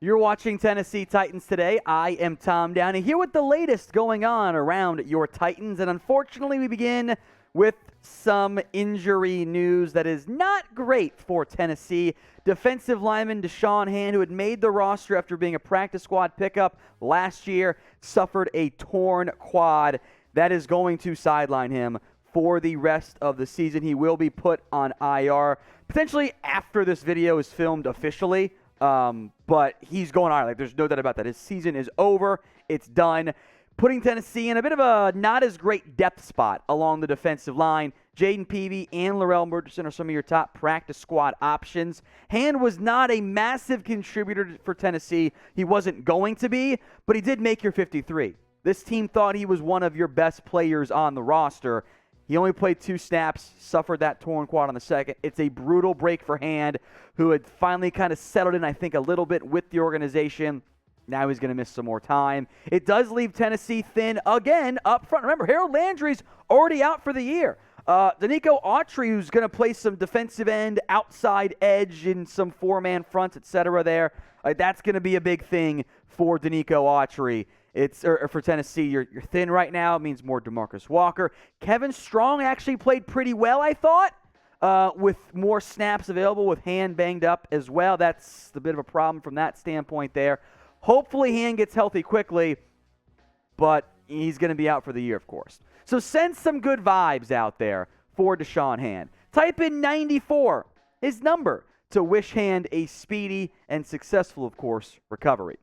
You're watching Tennessee Titans today. I am Tom Downey here with the latest going on around your Titans. And unfortunately, we begin with some injury news that is not great for Tennessee. Defensive lineman DaShawn, who had made the roster after being a practice squad pickup last year, suffered a torn quad. That is going to sideline him for the rest of the season. He will be put on IR, potentially after this video is filmed officially. But he's going on. Like, there's no doubt about that. His season is over. It's done. Putting Tennessee in a bit of a not as great depth spot along the defensive line. Jaden Peavy and Larrell Murchison are some of your top practice squad options. Hand was not a massive contributor for Tennessee. He wasn't going to be, but he did make your 53. This team thought he was one of your best players on the roster. He only played 2 snaps, suffered that torn quad on the second. It's a brutal break for Hand, who had finally kind of settled in, I think, a little bit with the organization. Now he's going to miss some more time. It does leave Tennessee thin again up front. Remember, Harold Landry's already out for the year. Danico Autry, who's going to play some defensive end, outside edge in some 4-man fronts, etc. there. That's going to be a big thing for Danico Autry. For Tennessee, you're thin right now. It means more DeMarcus Walker. Kevin Strong actually played pretty well, I thought, with more snaps available, with Hand banged up as well. That's a bit of a problem from that standpoint there. Hopefully Hand gets healthy quickly, but he's going to be out for the year, of course. So send some good vibes out there for DaShawn Hand. Type in 94, his number, to wish Hand a speedy and successful, of course, recovery.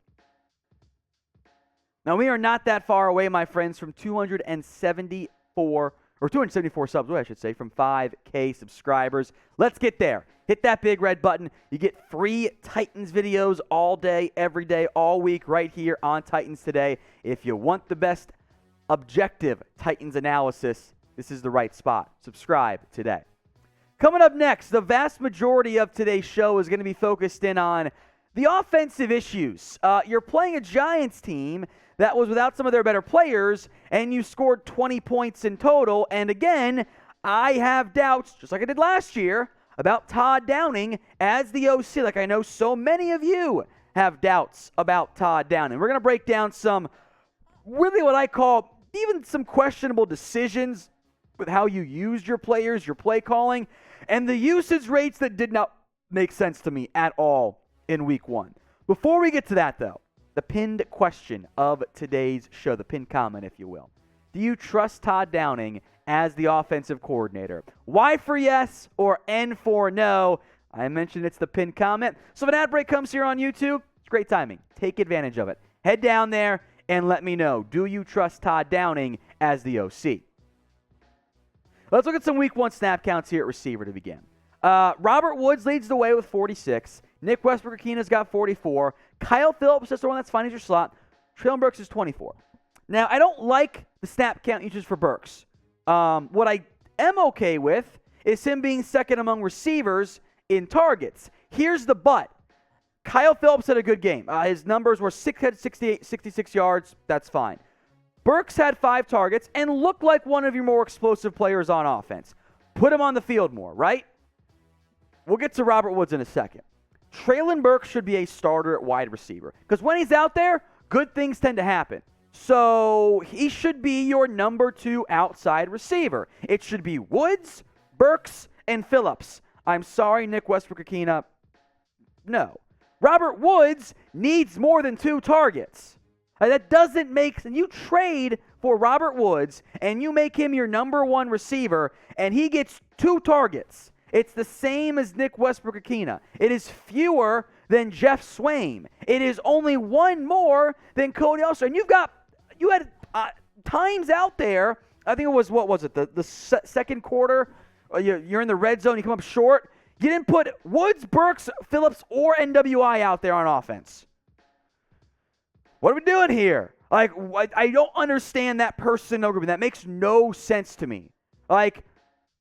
Now, we are not that far away, my friends, from 274 subs, I should say, from 5K subscribers. Let's get there. Hit that big red button. You get free Titans videos all day, every day, all week, right here on Titans Today. If you want the best objective Titans analysis, this is the right spot. Subscribe today. Coming up next, the vast majority of today's show is going to be focused in on the offensive issues. You're playing a Giants team that was without some of their better players, and you scored 20 points in total. And again, I have doubts, just like I did last year, about Todd Downing as the OC. Like I know so many of you have doubts about Todd Downing. We're going to break down some, really what I call, even some questionable decisions with how you used your players, your play calling, and the usage rates that did not make sense to me at all in week 1. Before we get to that, though, the pinned question of today's show, the pinned comment, if you will. Do you trust Todd Downing as the offensive coordinator? Y for yes or N for no? I mentioned it's the pinned comment. So if an ad break comes here on YouTube, it's great timing. Take advantage of it. Head down there and let me know. Do you trust Todd Downing as the OC? Let's look at some week 1 snap counts here at receiver to begin. Robert Woods leads the way with 46. Nick Westbrook-Ikhine got 44. Kyle Phillips, that's the one that's fine as your slot. Treylon Burks is 24. Now, I don't like the snap count usage for Burks. What I am okay with is him being second among receivers in targets. Here's the but. Kyle Phillips had a good game. His numbers were 66 yards. That's fine. Burks had 5 targets and looked like one of your more explosive players on offense. Put him on the field more, right? We'll get to Robert Woods in a second. Treylon Burks should be a starter at wide receiver because when he's out there, good things tend to happen. So he should be your number 2 outside receiver. It should be Woods, Burks, and Phillips. I'm sorry, Nick Westbrook-Ikhine. No. Robert Woods needs more than 2 targets. That doesn't make sense. You trade for Robert Woods and you make him your number 1 receiver and he gets 2 targets. It's the same as Nick Westbrook-Ikhine. It is fewer than Geoff Swaim. It is only 1 more than Cody Hollister. And you had times out there, I think it was, what was it, the second quarter, you're in the red zone, you come up short. You didn't put Woods, Burks, Phillips, or NWI out there on offense. What are we doing here? Like, I don't understand that personnel group. That makes no sense to me. Like,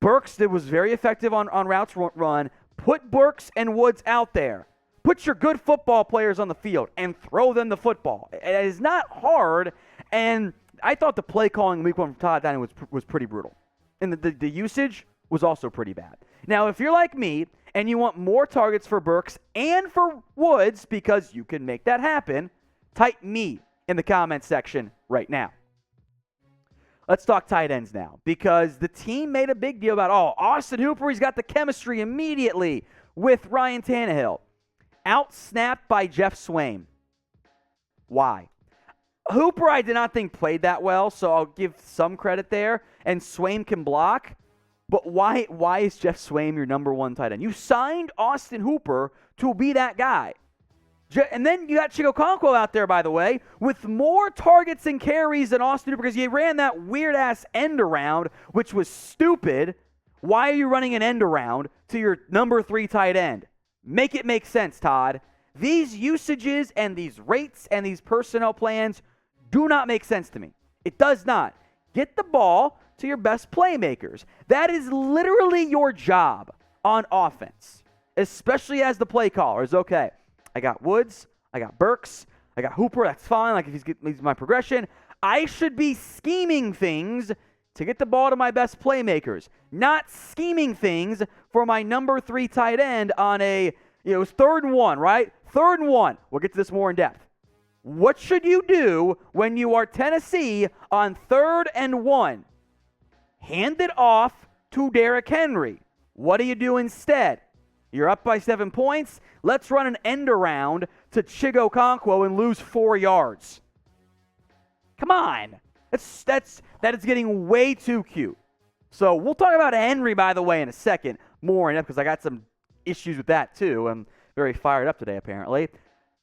Burks was very effective on routes run. Put Burks and Woods out there. Put your good football players on the field and throw them the football. It is not hard, and I thought the play calling week 1 from Todd Downing was pretty brutal. And the usage was also pretty bad. Now, if you're like me and you want more targets for Burks and for Woods because you can make that happen, type me in the comments section right now. Let's talk tight ends now, because the team made a big deal about, Austin Hooper, he's got the chemistry immediately with Ryan Tannehill. Out-snapped by Geoff Swaim. Why? Hooper, I did not think played that well, so I'll give some credit there, and Swaim can block. But why is Geoff Swaim your number one tight end? You signed Austin Hooper to be that guy. And then you got Chig Okonkwo out there, by the way, with more targets and carries than Austin Hooper because he ran that weird-ass end around, which was stupid. Why are you running an end around to your number 3 tight end? Make it make sense, Todd. These usages and these rates and these personnel plans do not make sense to me. It does not. Get the ball to your best playmakers. That is literally your job on offense, especially as the play caller is okay. I got Woods, I got Burks, I got Hooper, that's fine, like if he's my progression. I should be scheming things to get the ball to my best playmakers, not scheming things for my number 3 tight end on it was 3rd and 1, right? 3rd and 1. We'll get to this more in depth. What should you do when you are Tennessee on 3rd and 1? Hand it off to Derrick Henry. What do you do instead? You're up by 7 points. Let's run an end around to Chig Okonkwo and lose 4 yards. Come on. That is getting way too cute. So we'll talk about Henry, by the way, in a second, more in depth, because I got some issues with that too. I'm very fired up today, apparently.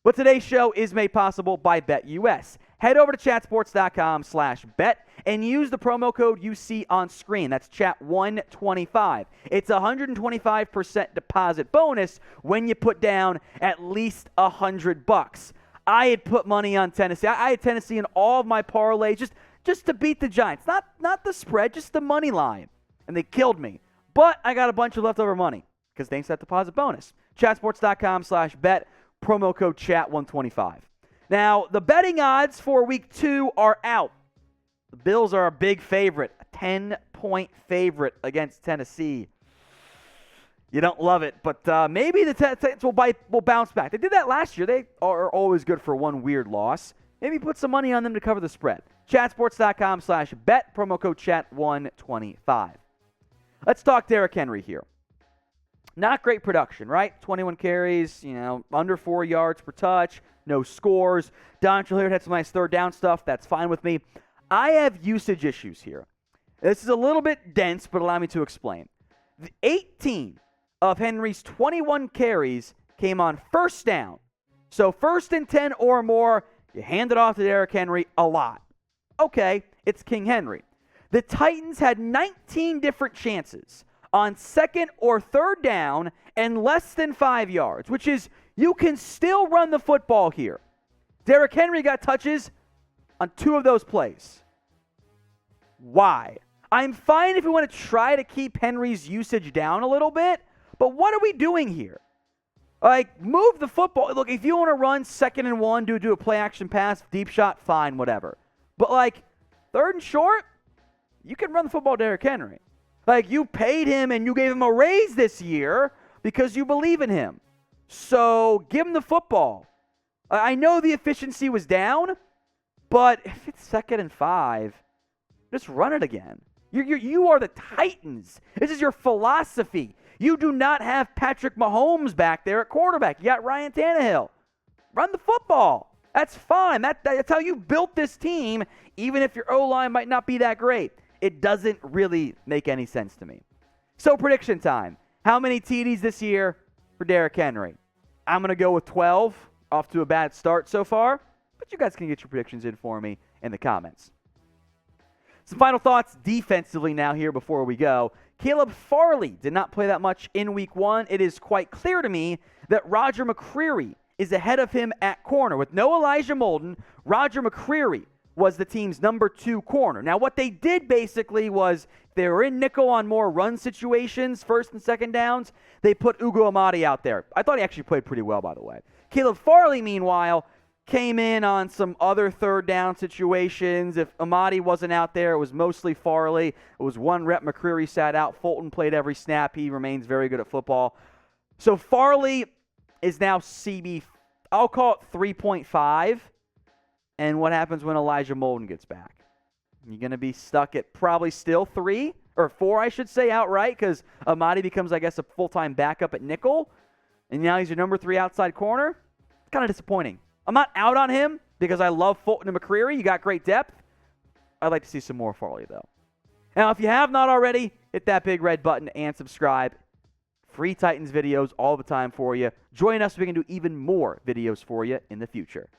But today's show is made possible by BetUS. Head over to chatsports.com/bet and use the promo code you see on screen. That's chat125. It's a 125% deposit bonus when you put down at least $100. I had put money on Tennessee. I had Tennessee in all of my parlays just to beat the Giants. Not the spread, just the money line. And they killed me. But I got a bunch of leftover money because thanks to that deposit bonus. Chatsports.com/bet. Promo code chat125. Now, the betting odds for week 2 are out. The Bills are a big favorite, a 10-point favorite against Tennessee. You don't love it, but maybe the Titans will bounce back. They did that last year. They are always good for one weird loss. Maybe put some money on them to cover the spread. Chatsports.com/bet, promo code chat125. Let's talk Derrick Henry here. Not great production, right? 21 carries, under 4 yards per touch, no scores. Dontrell here had some nice 3rd down stuff. That's fine with me. I have usage issues here. This is a little bit dense, but allow me to explain. 18 of Henry's 21 carries came on 1st down. So 1st and 10 or more, you hand it off to Derrick Henry a lot. Okay, it's King Henry. The Titans had 19 different chances on 2nd or 3rd down and less than 5 yards, which is you can still run the football here. Derrick Henry got touches on 2 of those plays. Why? I'm fine if we want to try to keep Henry's usage down a little bit, but what are we doing here? Move the football. Look, if you want to run 2nd and 1, do a play action pass, deep shot, fine, whatever. But 3rd and short, you can run the football, Derrick Henry. You paid him and you gave him a raise this year because you believe in him. So give him the football. I know the efficiency was down, but if it's 2nd and 5, just run it again. You are the Titans. This is your philosophy. You do not have Patrick Mahomes back there at quarterback. You got Ryan Tannehill. Run the football. That's fine. That's how you built this team, even if your O-line might not be that great. It doesn't really make any sense to me. So prediction time. How many TDs this year for Derrick Henry? I'm going to go with 12. Off to a bad start so far, but you guys can get your predictions in for me in the comments. Some final thoughts defensively now here before we go. Caleb Farley did not play that much in week 1. It is quite clear to me that Roger McCreary is ahead of him at corner. With no Elijah Molden, Roger McCreary was the team's number 2 corner. Now, what they did basically was they were in nickel on more run situations, 1st and 2nd downs. They put Ugo Amadi out there. I thought he actually played pretty well, by the way. Caleb Farley, meanwhile, came in on some other 3rd down situations. If Amadi wasn't out there, it was mostly Farley. It was 1 rep. McCreary sat out. Fulton played every snap. He remains very good at football. So Farley is now CB, I'll call it 3.5. And what happens when Elijah Molden gets back? You're going to be stuck at probably still 3 or 4, I should say, outright, because Amadi becomes, I guess, a full-time backup at nickel. And now he's your number 3 outside corner. Kind of disappointing. I'm not out on him because I love Fulton and McCreary. You got great depth. I'd like to see some more Farley, though. Now, if you have not already, hit that big red button and subscribe. Free Titans videos all the time for you. Join us so we can do even more videos for you in the future.